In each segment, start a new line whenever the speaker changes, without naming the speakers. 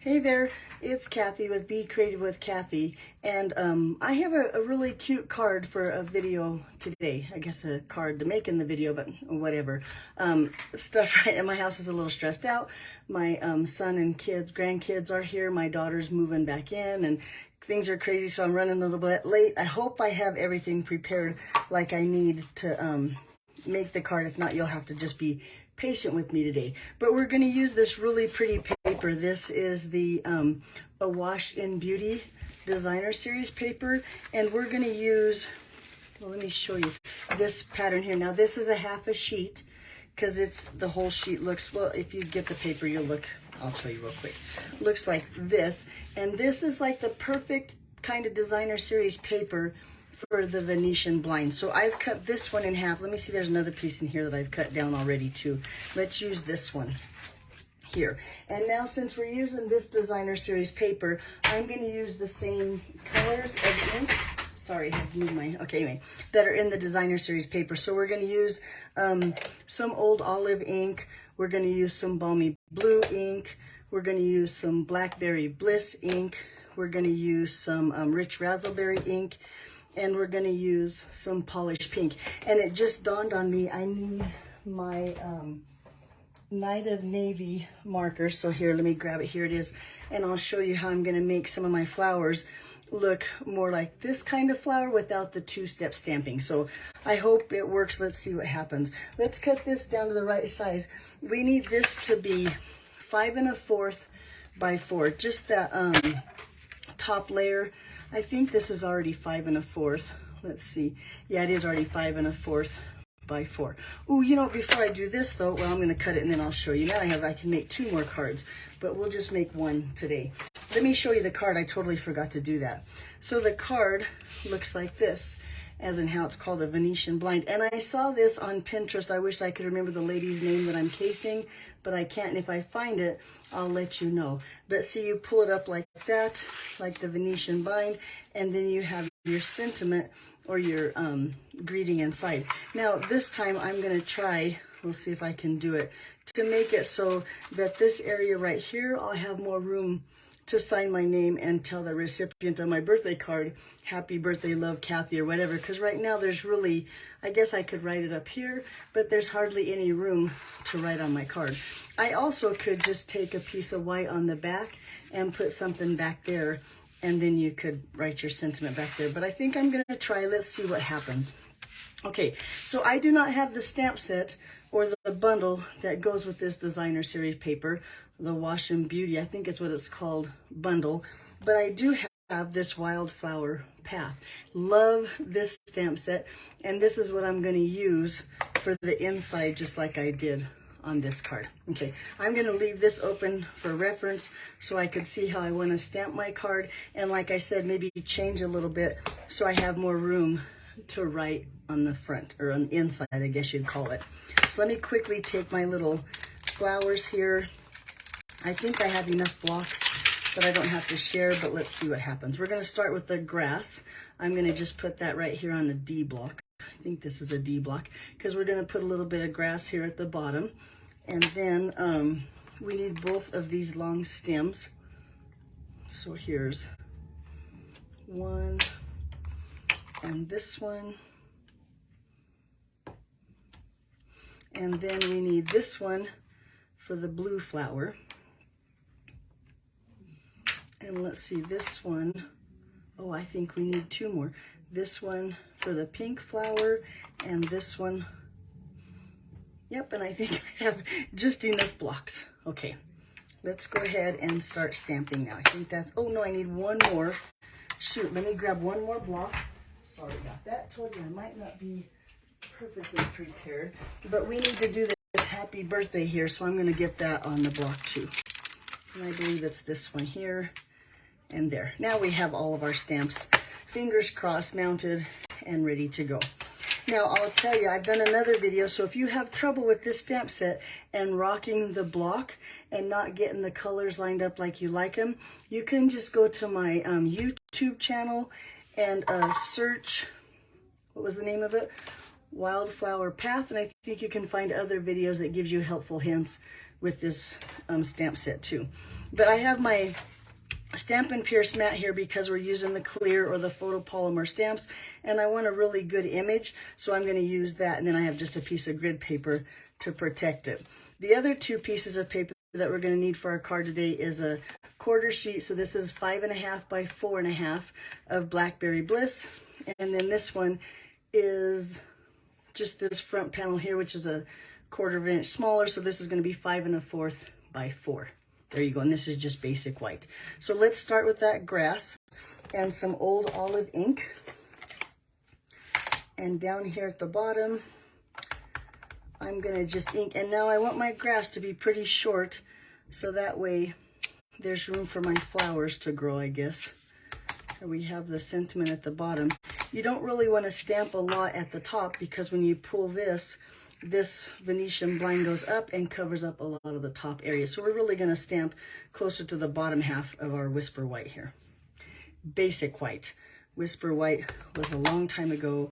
Hey there, it's Kathy with Be Creative with Kathy, and I have a really cute card for a video today. I guess a card to make in the video, but whatever. Stuff right in my house is a little stressed out. My son and grandkids are here. My daughter's moving back in, and things are crazy, so I'm running a little bit late. I hope I have everything prepared like I need to make the card. If not, you'll have to just be patient with me today. But we're going to use this really pretty paper. This is the Awash in Beauty Designer Series paper, and we're going to use, well, let me show you this pattern here. Now this is a half a sheet because it's the whole sheet looks, well, if you get the paper, you'll look, I'll show you real quick, looks like this. And this is like the perfect kind of designer series paper for the Venetian Blind. So I've cut this one in half. Let me see, there's another piece in here that I've cut down already too. Let's use this one here. And now since we're using this designer series paper, I'm going to use the same colors of ink. Sorry, I have moved my, okay, anyway, that are in the designer series paper. So we're going to use some old olive ink. We're going to use some balmy blue ink. We're going to use some blackberry bliss ink. We're going to use some rich raspberry ink. And we're going to use some polished pink. And it just dawned on me, I need my Night of Navy marker. So here, let me grab it. Here it is. And I'll show you how I'm going to make some of my flowers look more like this kind of flower without the two-step stamping. So I hope it works. Let's see what happens. Let's cut this down to the right size. We need this to be 5 1/4 by 4. Just that top layer. I think this is already 5 1/4. Let's see. Yeah, it is already 5 1/4 by 4. Ooh, you know, before I do this though, well, I'm going to cut it and then I'll show you. Now I can make 2 more cards, but we'll just make 1 today. Let me show you the card. I totally forgot to do that. So the card looks like this, as in how it's called a Venetian Blind. And I saw this on Pinterest. I wish I could remember the lady's name that I'm casing, but I can't. And if I find it, I'll let you know. But see, you pull it up like that, like the Venetian Blind, and then you have your sentiment or your greeting inside. Now, this time I'm going to try, we'll see if I can do it, to make it so that this area right here, I'll have more room to sign my name and tell the recipient of my birthday card, happy birthday, love, Kathy, or whatever. Because right now there's really, I guess I could write it up here, but there's hardly any room to write on my card. I also could just take a piece of white on the back and put something back there, and then you could write your sentiment back there. But I think I'm going to try. Let's see what happens. Okay, so I do not have the stamp set or the bundle that goes with this designer series paper, the Awash in Beauty, I think is what it's called, bundle. But I do have this wildflower path. Love this stamp set, and this is what I'm going to use for the inside, just like I did on this card. Okay, I'm going to leave this open for reference so I could see how I want to stamp my card, and like I said, maybe change a little bit so I have more room to write on the front, or on the inside, I guess you'd call it. So let me quickly take my little flowers here. I think I have enough blocks that I don't have to share, but let's see what happens. We're going to start with the grass. I'm going to just put that right here on the D block. I think this is a D block, because we're going to put a little bit of grass here at the bottom. And then we need both of these long stems. So here's one, and this one. And then we need this one for the blue flower. And let's see, this one, oh, I think we need 2 more. This one for the pink flower, and this one. Yep, and I think I have just enough blocks. Okay, let's go ahead and start stamping now. I think that's, oh no, I need 1 more. Shoot, let me grab 1 more block. Sorry about that. Told you I might not be perfectly prepared, but we need to do this happy birthday here, so I'm going to get that on the block too. And I believe it's this one here and there. Now we have all of our stamps, fingers crossed, mounted and ready to go. Now I'll tell you, I've done another video, so if you have trouble with this stamp set and rocking the block and not getting the colors lined up like you like them, you can just go to my YouTube channel and search, what was the name of it? wildflower path, and I think you can find other videos that gives you helpful hints with this stamp set too. But I have my Stampin' Pierce mat here because we're using the clear or the photopolymer stamps, and I want a really good image, so I'm going to use that, and then I have just a piece of grid paper to protect it. The other two pieces of paper that we're going to need for our card today is a quarter sheet, so this is 5.5 by 4.5 of Blackberry Bliss, and then this one is just this front panel here, which is a 1/4 inch smaller, so this is going to be 5 1/4 by 4. There you go, and this is just basic white. So let's start with that grass and some old olive ink. And down here at the bottom, I'm gonna just ink. And now I want my grass to be pretty short, so that way there's room for my flowers to grow, I guess. Here we have the sentiment at the bottom. You don't really want to stamp a lot at the top, because when you pull this Venetian blind goes up and covers up a lot of the top area. So we're really going to stamp closer to the bottom half of our Whisper White here. Basic white. Whisper White was a long time ago,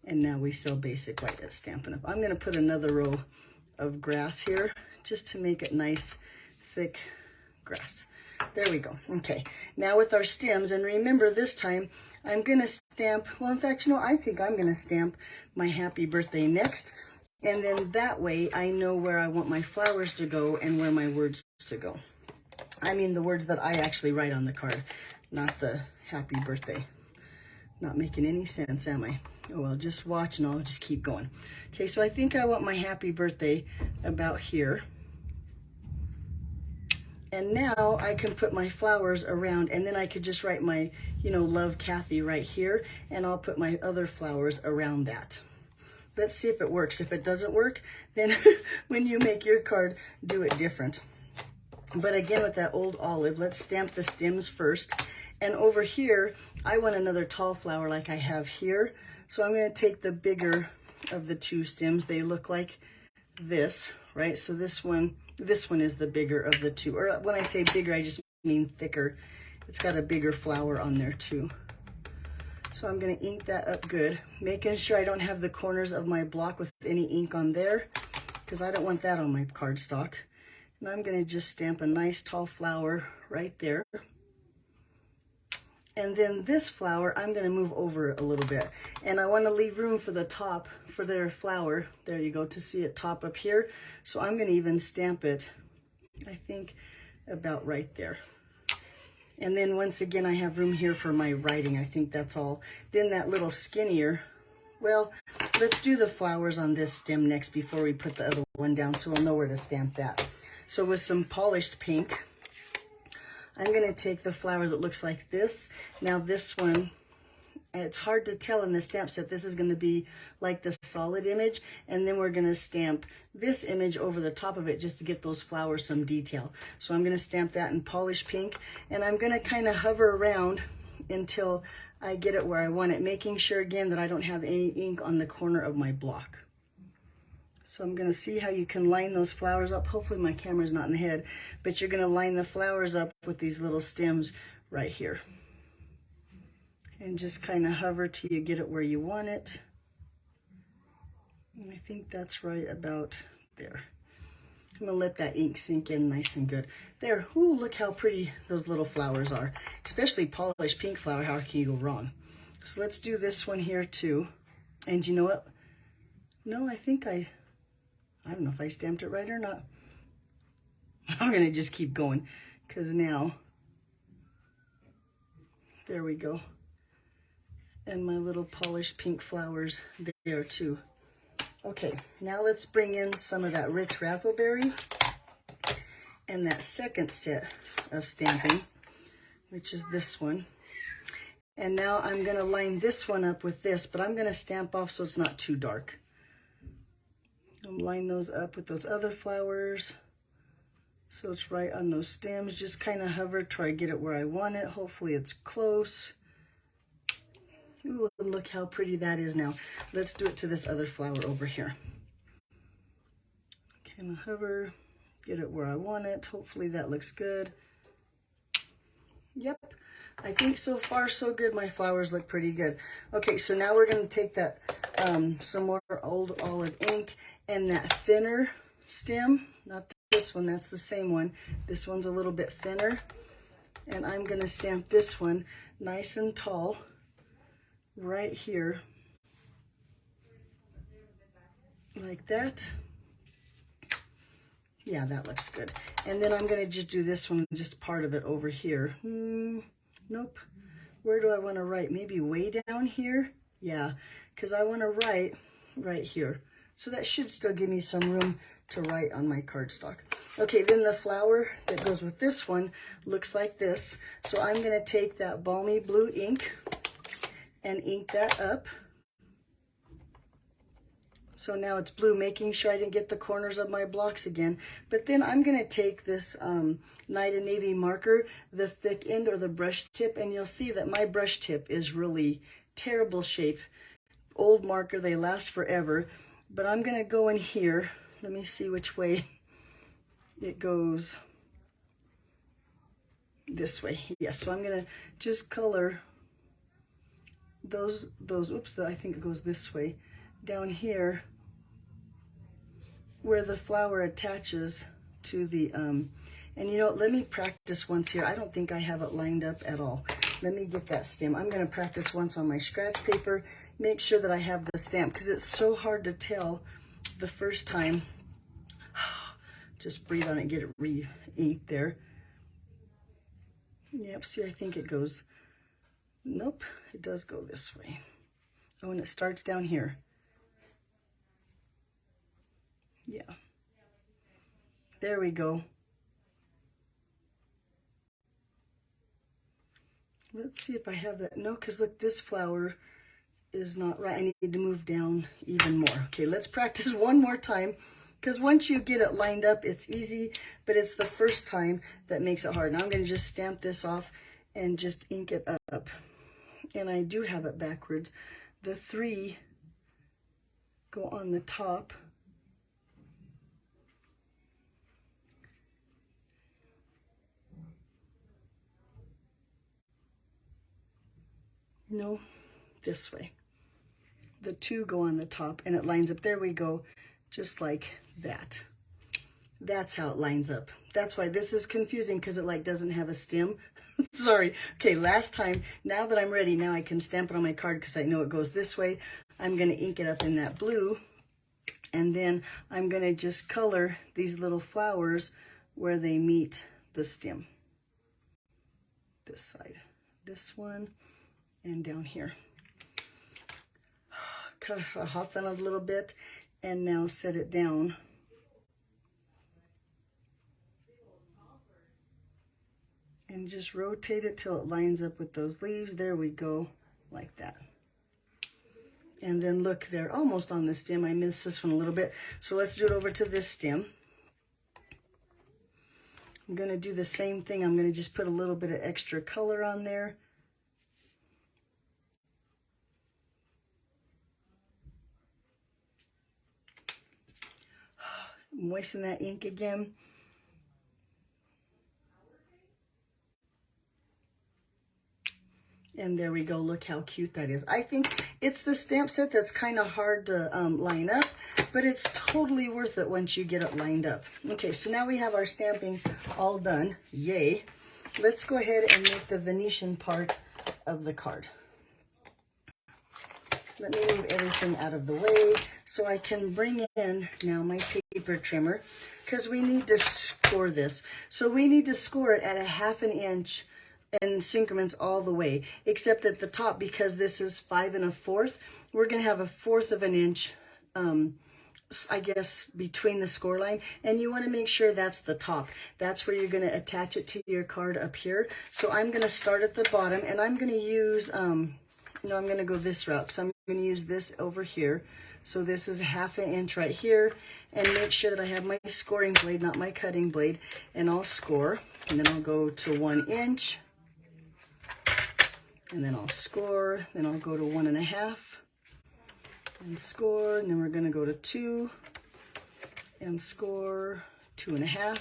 and now we sell basic white at Stampin' Up. I'm going to put another row of grass here just to make it nice, thick grass. There we go. Okay, now with our stems, and remember this time I'm going to stamp, well, in fact, you know, I think I'm going to stamp my happy birthday next. And then that way I know where I want my flowers to go and where my words to go. I mean the words that I actually write on the card, not the happy birthday. Not making any sense, am I? Oh well, just watch and I'll just keep going. Okay, so I think I want my happy birthday about here. And now I can put my flowers around, and then I could just write my, you know, love Kathy right here, and I'll put my other flowers around that. Let's see if it works. If it doesn't work, then when you make your card, do it different. But again, with that old olive, let's stamp the stems first. And over here, I want another tall flower like I have here. So I'm going to take the bigger of the two stems. They look like this, right? So this one is the bigger of the two. Or when I say bigger, I just mean thicker. It's got a bigger flower on there too. So I'm going to ink that up good, making sure I don't have the corners of my block with any ink on there, because I don't want that on my cardstock. And I'm going to just stamp a nice tall flower right there. And then this flower, I'm going to move over a little bit. And I want to leave room for the top, for their flower, there you go, to see it top up here. So I'm going to even stamp it, I think, about right there. And then once again, I have room here for my writing. I think that's all. Then that little skinnier, well, let's do the flowers on this stem next before we put the other one down, so we'll know where to stamp that. So with some polished pink, I'm going to take the flower that looks like this. Now this one, it's hard to tell in the stamp set. This is going to be like the solid image, and then we're going to stamp this image over the top of it just to get those flowers some detail. So I'm going to stamp that in polished pink, and I'm going to kind of hover around until I get it where I want it, making sure again that I don't have any ink on the corner of my block. So I'm going to see how you can line those flowers up. Hopefully my camera's not in the head, but you're going to line the flowers up with these little stems right here. And just kind of hover till you get it where you want it. And I think that's right about there. I'm gonna let that ink sink in nice and good. There, ooh, look how pretty those little flowers are. Especially polished pink flower, how can you go wrong? So let's do this one here too. And you know what? No, I think I don't know if I stamped it right or not. I'm gonna just keep going, because now, there we go. And my little polished pink flowers there too. Okay, now let's bring in some of that rich razzleberry and that second set of stamping, which is this one. And now I'm going to line this one up with this, but I'm going to stamp off so it's not too dark. I'll line those up with those other flowers so it's right on those stems. Just kind of hover, try to get it where I want it. Hopefully it's close. Ooh, look how pretty that is now. Let's do it to this other flower over here. Kind of hover, get it where I want it. Hopefully that looks good. Yep, I think so far so good. My flowers look pretty good. Okay, so now we're going to take that some more old olive ink, and that thinner stem, not this one, that's the same one. This one's a little bit thinner. And I'm going to stamp this one nice and tall right here, like that. Yeah, that looks good. And then I'm going to just do this one, just part of it over here. Nope. Where do I want to write? Maybe way down here? Yeah, because I want to write right here. So that should still give me some room to write on my cardstock. Okay, then the flower that goes with this one looks like this. So I'm going to take that balmy blue ink and ink that up. So now it's blue, making sure I didn't get the corners of my blocks again. But then I'm going to take this Night and Navy marker, the thick end or the brush tip, and you'll see that my brush tip is really terrible shape. Old marker, they last forever. But I'm going to go in here. Let me see which way it goes. This way. Yes, so I'm going to just color those, oops, I think it goes this way. Down here where the flower attaches to the, and you know, let me practice once here. I don't think I have it lined up at all. Let me get that stem. I'm going to practice once on my scratch paper, make sure that I have the stamp, because it's so hard to tell the first time. Just breathe on it, get it re-inked there. Yep, see, I think it goes, nope, it does go this way. Oh, and it starts down here. Yeah. There we go. Let's see if I have that. No, because look, this flower is not right. I need to move down even more. Okay, let's practice one more time, because once you get it lined up, it's easy, but it's the first time that makes it hard. Now I'm going to just stamp this off and just ink it up. And I do have it backwards. The 3 go on the top. No, this way. The 2 go on the top and it lines up. There we go, just like that. That's how it lines up. That's why this is confusing, because it like doesn't have a stem. Sorry. Okay, last time. Now that I'm ready, now I can stamp it on my card because I know it goes this way. I'm going to ink it up in that blue, and then I'm going to just color these little flowers where they meet the stem. This side, this one, and down here. Hop on a little bit, and now set it down. And just rotate it till it lines up with those leaves. There we go, like that. And then look, they're almost on the stem. I missed this one a little bit. So let's do it over to this stem. I'm going to do the same thing. I'm going to just put a little bit of extra color on there. Moisten that ink again. And there we go. Look how cute that is. I think it's the stamp set that's kind of hard to line up, but it's totally worth it once you get it lined up. Okay, so now we have our stamping all done. Yay. Let's go ahead and make the Venetian part of the card. Let me move everything out of the way so I can bring in now my paper trimmer, because we need to score this. So we need to score it at a 1/2 inch and increments all the way, except at the top, because this is 5 1/4, we're going to have a 1/4 of an inch, I guess, between the score line, and you want to make sure that's the top. That's where you're going to attach it to your card up here. So I'm going to start at the bottom, and I'm going to use, no, I'm going to go this route, so I'm going to use this over here. So this is a 1/2 inch right here, and make sure that I have my scoring blade, not my cutting blade, and I'll score, and then I'll go to 1 inch, and then I'll score, then I'll go to 1 1/2 and score, and then we're going to go to 2 and score, 2 1/2,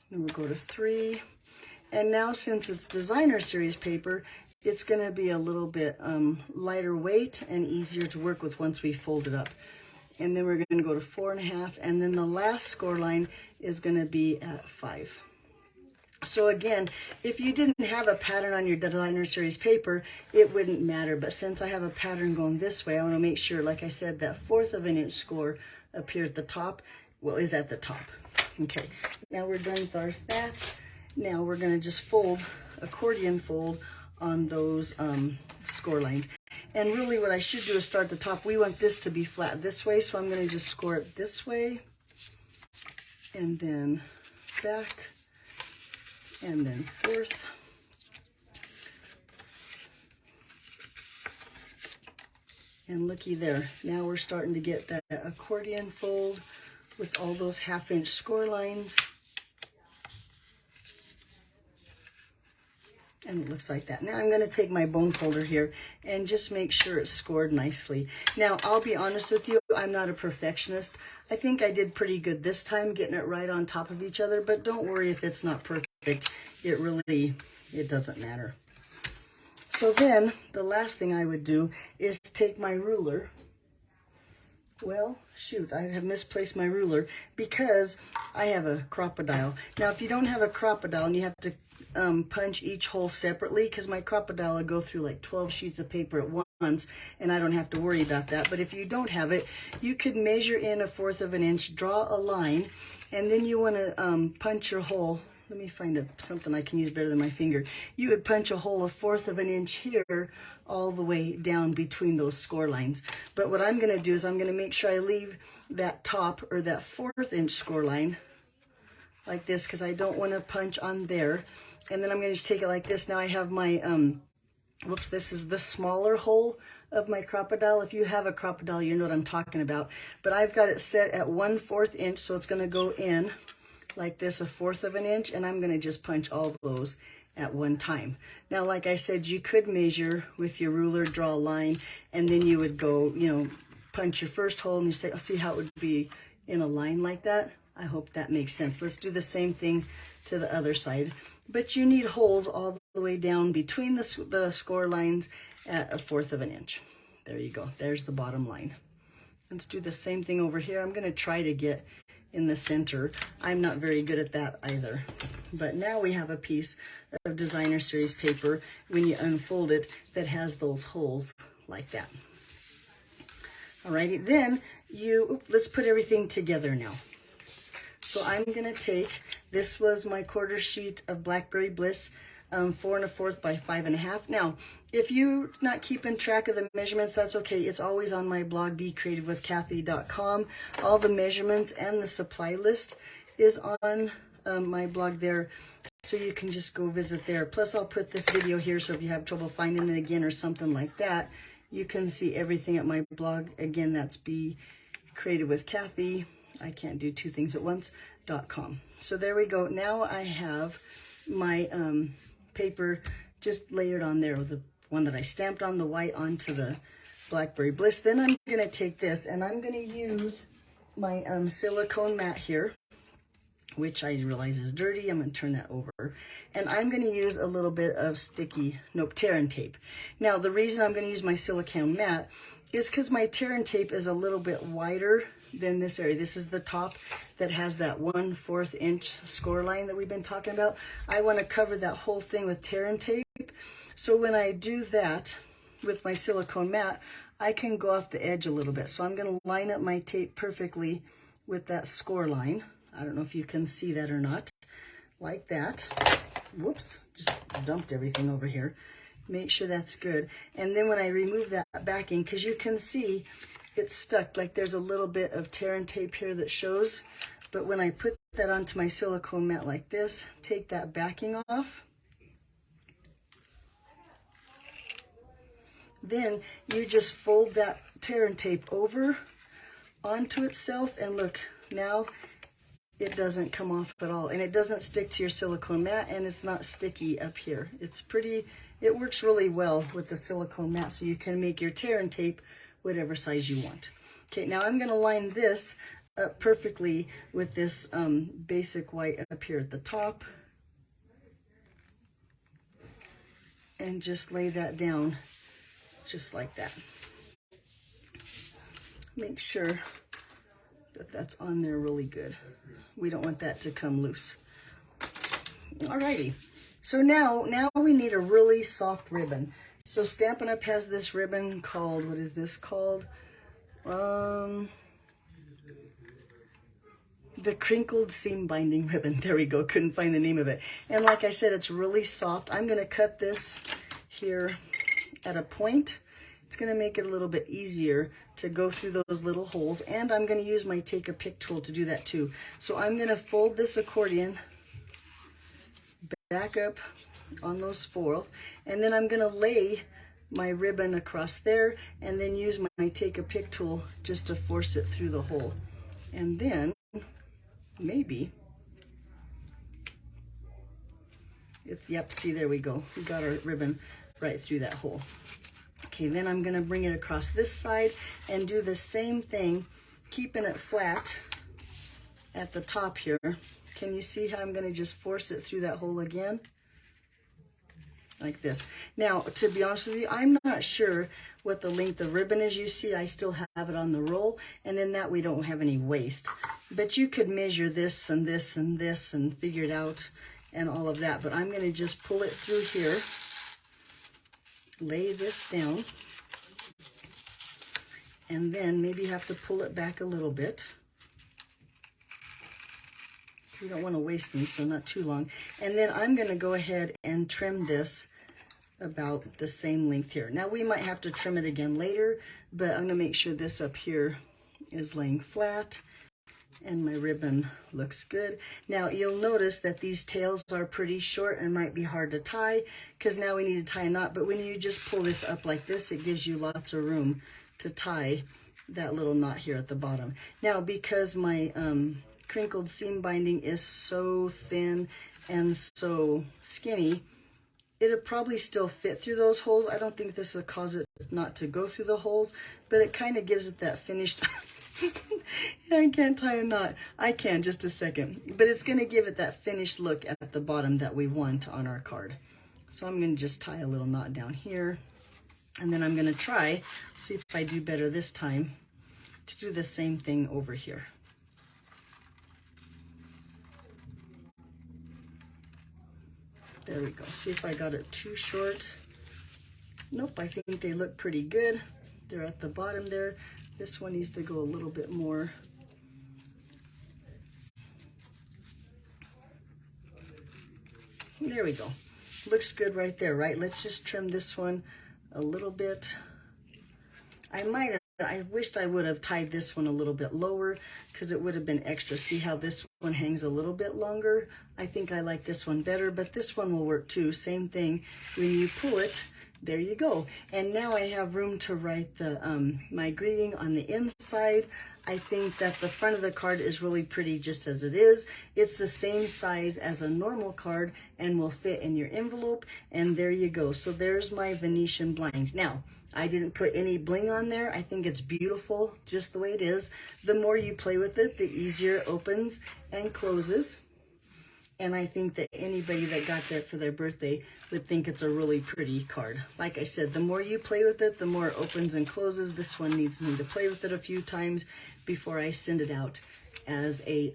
then we'll go to 3. And now, since it's designer series paper it's going to be a little bit lighter weight and easier to work with once we fold it up. And then we're going to go to 4.5, and then the last score line is going to be at 5. So again, if you didn't have a pattern on your designer series paper, it wouldn't matter. But since I have a pattern going this way, I want to make sure, like I said, that 1/4 of an inch score up here at the top, well, is at the top. Okay, now we're done with our that. Now we're going to just fold, accordion fold on those score lines. And really what I should do is start at the top. We want this to be flat this way, so I'm going to just score it this way, and then back, and then 4th, and looky there. Now we're starting to get that accordion fold with all those 1/2 inch score lines. And it looks like that. Now I'm going to take my bone folder here and just make sure it's scored nicely. Now, I'll be honest with you, I'm not a perfectionist. I think I did pretty good this time getting it right on top of each other, but don't worry if it's not perfect. It doesn't matter. So then, the last thing I would do is take my ruler. Well, shoot, I have misplaced my ruler because I have a crocodile. Now, if you don't have a crocodile and you have to punch each hole separately, because my crocodile will go through like 12 sheets of paper at once, and I don't have to worry about that. But if you don't have it, you could measure in 1/4 of an inch, draw a line, and then you want to punch your hole. Let me find something I can use better than my finger. You would punch a hole 1/4 of an inch here all the way down between those score lines. But what I'm going to do is I'm going to make sure I leave that top or that 1/4 inch score line like this, because I don't want to punch on there. And then I'm going to just take it like this. Now I have my, whoops, this is the smaller hole of my crocodile. If you have a crocodile, you know what I'm talking about. But I've got it set at 1/4 inch, so it's going to go in like this, 1/4 of an inch, and I'm going to just punch all those at one time. Now, like I said, you could measure with your ruler, draw a line, and then you would go, punch your first hole, and you say, see how it would be in a line like that? I hope that makes sense. Let's do the same thing to the other side. But you need holes all the way down between the score lines at 1/4 of an inch. There you go. There's the bottom line. Let's do the same thing over here. I'm going to try to get in the center. I'm not very good at that either. But now we have a piece of designer series paper, when you unfold it, that has those holes like that. Alrighty, then let's put everything together now. So I'm going to take, this was my 1/4 sheet of Blackberry Bliss, 4 1/4 by 5 1/2. Now, if you're not keeping track of the measurements, that's okay. It's always on my blog, becreativewithkathy.com. All the measurements and the supply list is on my blog there, so you can just go visit there. Plus, I'll put this video here, so if you have trouble finding it again or something like that, you can see everything at my blog. Again, that's Be Creative with Kathy. I can't do two things at once.com. So there we go. Now I have my paper just layered on there, the one that I stamped on, the white onto the Blackberry Bliss. Then I'm going to take this and I'm going to use my silicone mat here, which I realize is dirty. I'm going to turn that over. And I'm going to use a little bit of tear and tape. Now, the reason I'm going to use my silicone mat is because my tear and tape is a little bit wider than this area. This is the top that has that 1/4 inch score line that we've been talking about. I want to cover that whole thing with tear and tape. So when I do that with my silicone mat, I can go off the edge a little bit. So I'm going to line up my tape perfectly with that score line. I don't know if you can see that or not. Like that. Whoops, just dumped everything over here. Make sure that's good. And then when I remove that backing, because you can see it's stuck, like there's a little bit of tear and tape here that shows. But when I put that onto my silicone mat like this, take that backing off. Then you just fold that tear and tape over onto itself, and look, now it doesn't come off at all, and it doesn't stick to your silicone mat, and it's not sticky up here. It works really well with the silicone mat, so you can make your tear and tape whatever size you want. Okay, now I'm going to line this up perfectly with this basic white up here at the top. and just lay that down just like that. Make sure that that's on there really good. We don't want that to come loose. Alrighty, so now we need a really soft ribbon. So Stampin' Up! Has this ribbon called, what is this called? The crinkled seam binding ribbon. There we go, couldn't find the name of it. And like I said, it's really soft. I'm gonna cut this here at a point. It's gonna make it a little bit easier to go through those little holes, and I'm gonna use my Take a Pick tool to do that too. So I'm gonna fold this accordion back up on those foil, and then I'm gonna lay my ribbon across there and then use my Take a Pick tool just to force it through the hole. And then maybe yep, see, there we go. We got our ribbon right through that hole. Okay, then I'm gonna bring it across this side and do the same thing, keeping it flat at the top here. Can you see how I'm gonna just force it through that hole again? Like this. Now, to be honest with you, I'm not sure what the length of ribbon is. You see, I still have it on the roll, and then that we don't have any waste. But you could measure this and this and this and figure it out and all of that. But I'm gonna just pull it through here, lay this down, and then maybe you have to pull it back a little bit. We don't want to waste them, so not too long. And then I'm going to go ahead and trim this about the same length here. Now we might have to trim it again later, but I'm going to make sure this up here is laying flat and my ribbon looks good. Now you'll notice that these tails are pretty short and might be hard to tie, because now we need to tie a knot. But when you just pull this up like this, it gives you lots of room to tie that little knot here at the bottom. Now because my crinkled seam binding is so thin and so skinny, it'll probably still fit through those holes. I don't think this will cause it not to go through the holes, but it kind of gives it that finished I can't tie a knot. I can, just a second. But it's going to give it that finished look at the bottom that we want on our card. So I'm going to just tie a little knot down here, and then I'm going to try, see if I do better this time, to do the same thing over here. There we go. See if I got it too short. Nope, I think they look pretty good. They're at the bottom there. This one needs to go a little bit more. There we go. Looks good right there, right? Let's just trim this one a little bit. I wished I would have tied this one a little bit lower, because it would have been extra. See how this one hangs a little bit longer? I think I like this one better, but this one will work too. Same thing. When you pull it, there you go. And now I have room to write the my greeting on the inside. I think that the front of the card is really pretty just as it is. It's the same size as a normal card and will fit in your envelope. And there you go. So there's my Venetian blind. Now, I didn't put any bling on there. I think it's beautiful just the way it is. The more you play with it, the easier it opens and closes. And I think that anybody that got that for their birthday would think it's a really pretty card. Like I said, the more you play with it, the more it opens and closes. This one needs me to play with it a few times before I send it out as a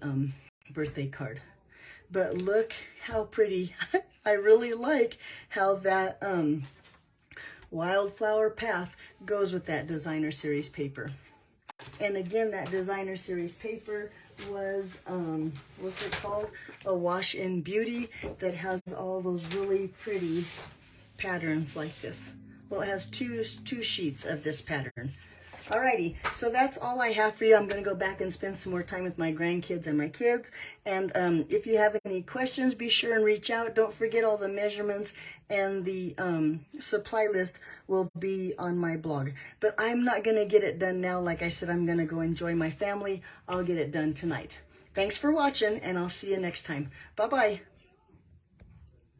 birthday card. But look how pretty. I really like how that Wildflower Path goes with that designer series paper. And again, that designer series paper was, what's it called? Awash in Beauty, that has all those really pretty patterns like this. Well, it has two sheets of this pattern. Alrighty, so that's all I have for you. I'm going to go back and spend some more time with my grandkids and my kids. And if you have any questions, be sure and reach out. Don't forget, all the measurements and the supply list will be on my blog. But I'm not going to get it done now. Like I said, I'm going to go enjoy my family. I'll get it done tonight. Thanks for watching, and I'll see you next time. Bye-bye.